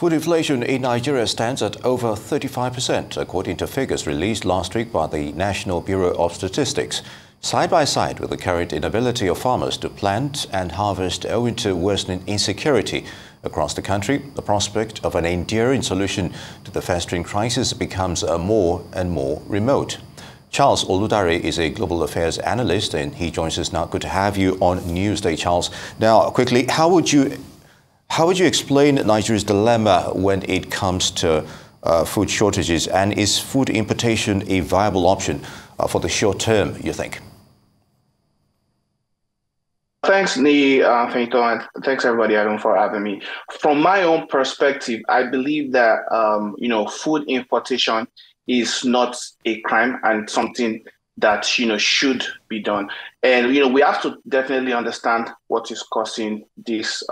Food inflation in Nigeria stands at over 35%, according to figures released last week by the National Bureau of Statistics. Side by side with the current inability of farmers to plant and harvest owing to worsening insecurity across the country, the prospect of an enduring solution to the festering crisis becomes more and more remote. Charles Oludare is a global affairs analyst and he joins us now. Good to have you on Newsday, Charles. Now, quickly, how would you explain Nigeria's dilemma when it comes to food shortages, and is food importation a viable option for the short term, you think? Thanks, Nee, and thanks everybody, Adam, for having me. From my own perspective, I believe that food importation is not a crime and something that should be done. And we have to definitely understand what is causing this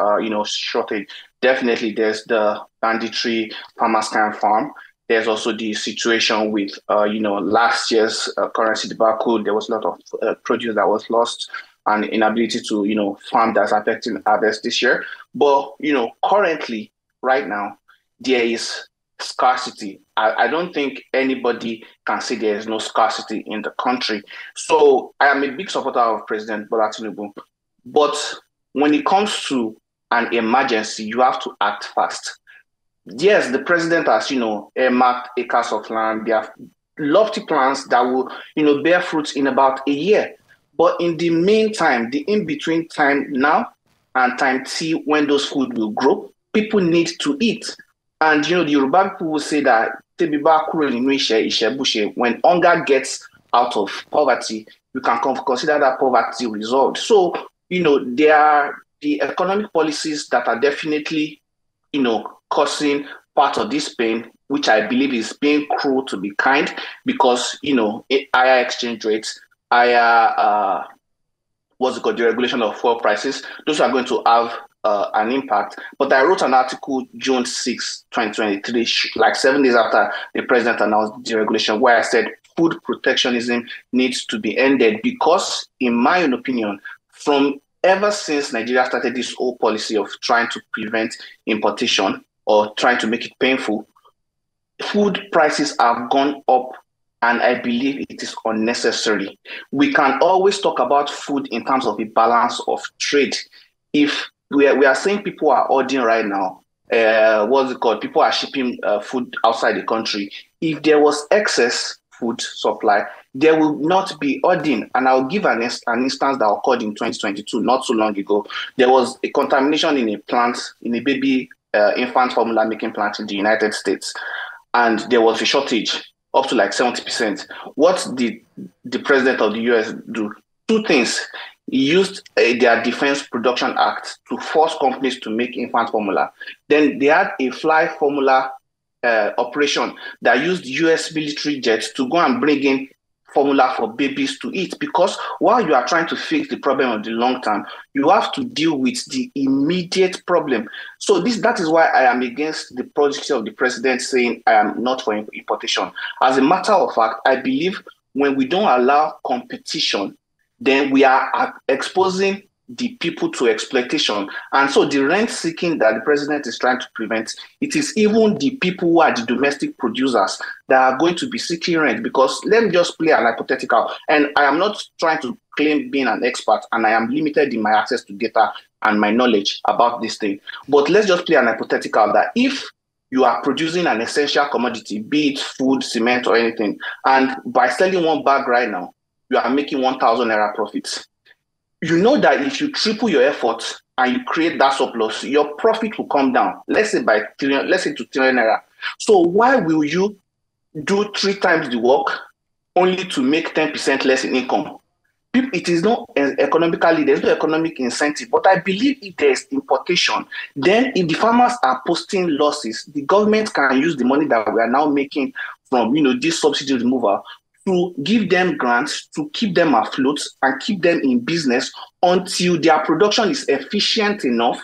shortage. Definitely, there's the banditry, farmers can't farm. There's also the situation with last year's currency debacle. There was a lot of produce that was lost and inability to farm, that's affecting harvest this year. But currently, right now, there is scarcity. I don't think anybody can say there is no scarcity in the country. So I am a big supporter of President Bola Tinubu. But when it comes to an emergency, you have to act fast. Yes, the president has, earmarked acres of land. They have lofty plans that will, bear fruits in about a year. But in the meantime, the in-between time now and time T, when those food will grow, people need to eat. And the Yoruba people will say that when hunger gets out of poverty, you can consider that poverty resolved. So, there are the economic policies that are definitely, causing part of this pain, which I believe is being cruel to be kind, because, higher exchange rates, higher, deregulation of fuel prices, those are going to have an impact. But I wrote an article June 6, 2023, like 7 days after the president announced deregulation, where I said food protectionism needs to be ended because, in my own opinion, from ever since Nigeria started this whole policy of trying to prevent importation or trying to make it painful, food prices have gone up, and I believe it is unnecessary. We can always talk about food in terms of a balance of trade. If we are saying people are ordering right now, people are shipping food outside the country. If there was excess food supply, there will not be ordering. And I'll give an instance that occurred in 2022, not so long ago. There was a contamination in a plant, in a baby infant formula making plant in the United States. And there was a shortage up to like 70%. What did the president of the US do? Two things. He used their Defense Production Act to force companies to make infant formula. Then they had a fly formula operation that used US military jets to go and bring in formula for babies to eat, because while you are trying to fix the problem of the long term, you have to deal with the immediate problem. So that is why I am against the policy of the president saying I am not for importation. As a matter of fact, I believe when we don't allow competition, then we are exposing the people to exploitation. And so the rent seeking that the president is trying to prevent, it is even the people who are the domestic producers that are going to be seeking rent. Because let me just play an hypothetical. And I am not trying to claim being an expert, and I am limited in my access to data and my knowledge about this thing. But let's just play an hypothetical that if you are producing an essential commodity, be it food, cement, or anything, and by selling one bag right now, you are making 1,000 naira profits. You know that if you triple your efforts and you create that surplus, your profit will come down. Let's say to 2 trillion naira. So why will you do 3 times the work only to make 10% less in income? It is not economically, there's no economic incentive. But I believe if there's importation, then if the farmers are posting losses, the government can use the money that we are now making from this subsidy removal to give them grants to keep them afloat and keep them in business until their production is efficient enough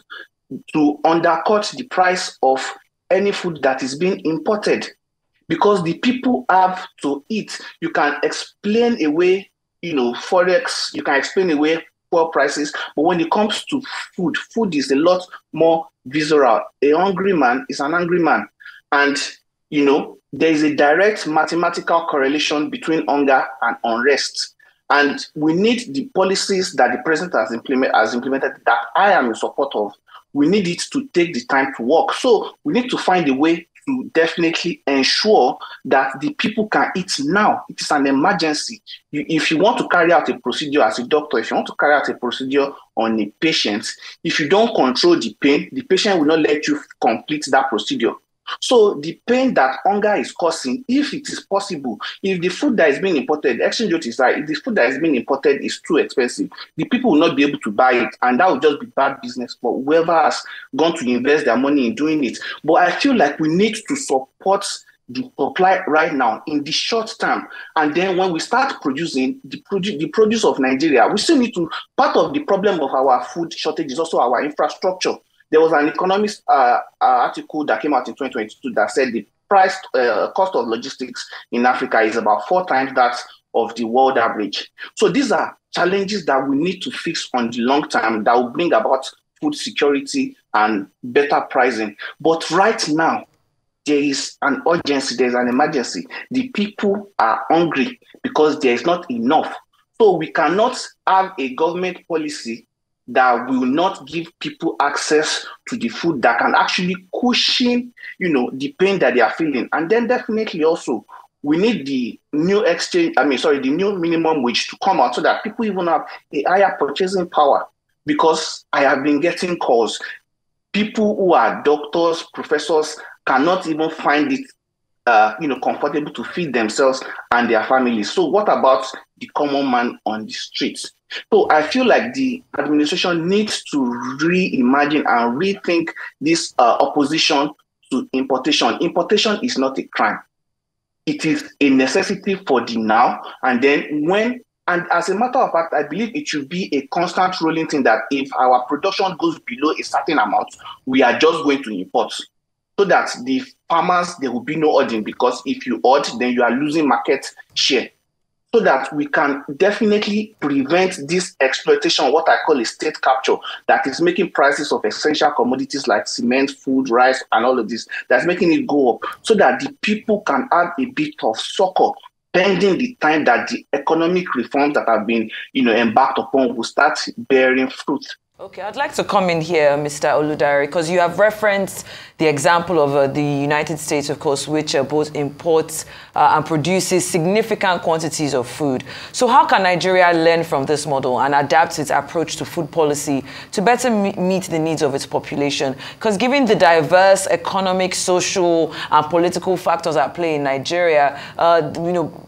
to undercut the price of any food that is being imported. Because the people have to eat. You can explain away, forex, you can explain away fuel prices. But when it comes to food, food is a lot more visceral. A hungry man is an angry man. And, there is a direct mathematical correlation between hunger and unrest. And we need the policies that the president has implemented that I am in support of. We need it to take the time to work. So we need to find a way to definitely ensure that the people can eat now. It is an emergency. If you want to carry out a procedure as a doctor, if you want to carry out a procedure on a patient, if you don't control the pain, the patient will not let you complete that procedure. So the pain that hunger is causing, if it is possible, if the food that is being imported, exchange rate is high, if the food that is being imported is too expensive, the people will not be able to buy it, and that will just be bad business for whoever has gone to invest their money in doing it. But I feel like we need to support the supply right now in the short term, and then when we start producing the produce of Nigeria, we still need to. Part of the problem of our food shortage is also our infrastructure. There was an economist article that came out in 2022 that said the cost of logistics in Africa is about 4 times that of the world average. So these are challenges that we need to fix on the long term that will bring about food security and better pricing. But right now, there is an urgency, there is an emergency. The people are hungry because there is not enough. So we cannot have a government policy that will not give people access to the food that can actually cushion, the pain that they are feeling. And then definitely also, we need the new the new minimum wage to come out so that people even have a higher purchasing power. Because I have been getting calls. People who are doctors, professors cannot even find it comfortable to feed themselves and their families. So what about the common man on the streets? So I feel like the administration needs to reimagine and rethink this opposition to importation. Importation is not a crime. It is a necessity for the now. And then and as a matter of fact, I believe it should be a constant rolling thing that if our production goes below a certain amount, we are just going to import. So that the farmers, there will be no hoarding, because if you hoard, then you are losing market share. So that we can definitely prevent this exploitation, what I call a state capture, that is making prices of essential commodities like cement, food, rice, and all of this, that's making it go up, so that the people can have a bit of succor pending the time that the economic reforms that have been embarked upon will start bearing fruit. Okay, I'd like to come in here, Mr. Oludare, because you have referenced the example of the United States, of course, which both imports and produces significant quantities of food. So how can Nigeria learn from this model and adapt its approach to food policy to better meet the needs of its population? Because given the diverse economic, social, and political factors at play in Nigeria,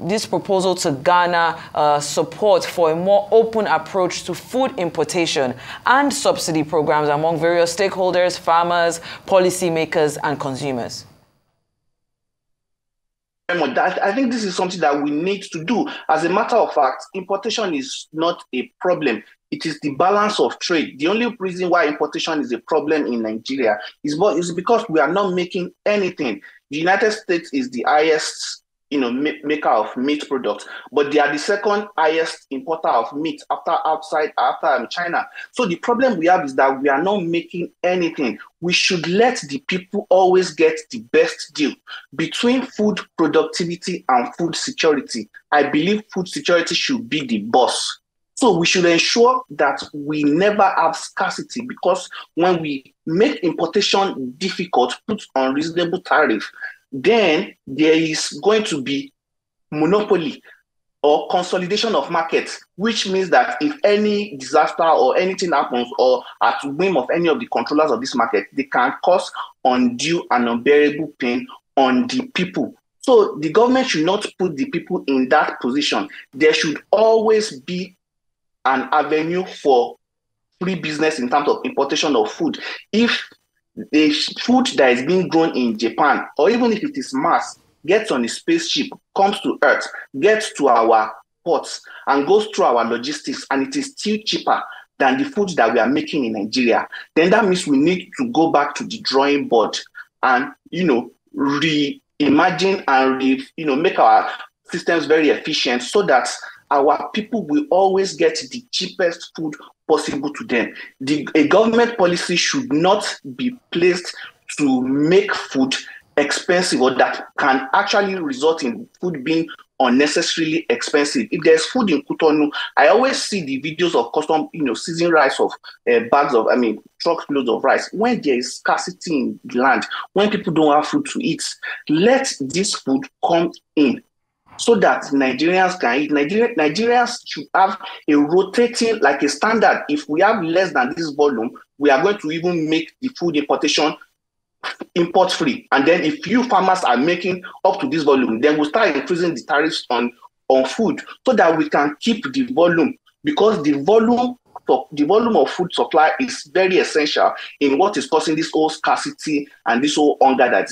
this proposal to garner support for a more open approach to food importation and subsidy programs among various stakeholders, farmers, policymakers, and consumers? I think this is something that we need to do. As a matter of fact, importation is not a problem. It is the balance of trade. The only reason why importation is a problem in Nigeria is because we are not making anything. The United States is the highest maker of meat products, but they are the second highest importer of meat after China. So the problem we have is that we are not making anything. We should let the people always get the best deal between food productivity and food security. I believe food security should be the boss. So we should ensure that we never have scarcity, because when we make importation difficult, put unreasonable tariff, then there is going to be monopoly or consolidation of markets, which means that if any disaster or anything happens, or at whim of any of the controllers of this market, they can cause undue and unbearable pain on the people. So the government should not put the people in that position. There should always be an avenue for free business in terms of importation of food. If the food that is being grown in Japan, or even if it is mass, gets on a spaceship, comes to Earth, gets to our ports, and goes through our logistics, and it is still cheaper than the food that we are making in Nigeria, then that means we need to go back to the drawing board and, reimagine and make our systems very efficient, so that our people will always get the cheapest food possible to them. A government policy should not be placed to make food expensive, or that can actually result in food being unnecessarily expensive. If there's food in Cotonou, I always see the videos of custom, seizing rice of truckloads of rice. When there is scarcity in the land, when people don't have food to eat, let this food come in so that Nigerians can eat. Nigerians should have a rotating, like a standard. If we have less than this volume, we are going to even make the food importation import free. And then if you farmers are making up to this volume, then we'll start increasing the tariffs on food so that we can keep the volume, because the volume of food supply is very essential in what is causing this whole scarcity and this whole hunger that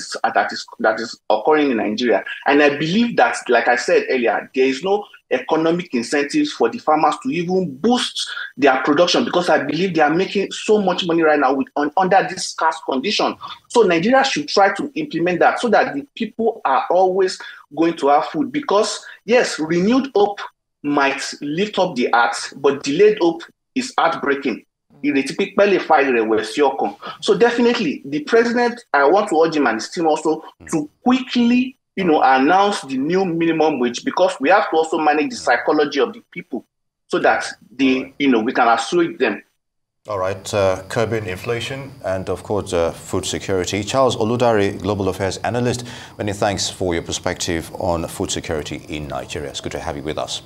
is occurring in Nigeria. And I believe that, like I said earlier, there is no economic incentives for the farmers to even boost their production, because I believe they are making so much money right now under this scarce condition. So Nigeria should try to implement that so that the people are always going to have food, because yes, renewed hope might lift up the heart, but delayed hope is heartbreaking. So definitely, the president, I want to urge him and his team also to quickly, announce the new minimum wage, because we have to also manage the psychology of the people so that we can assuage them. All right, curbing inflation and, of course, food security. Charles Oludare, Global Affairs Analyst, many thanks for your perspective on food security in Nigeria. It's good to have you with us.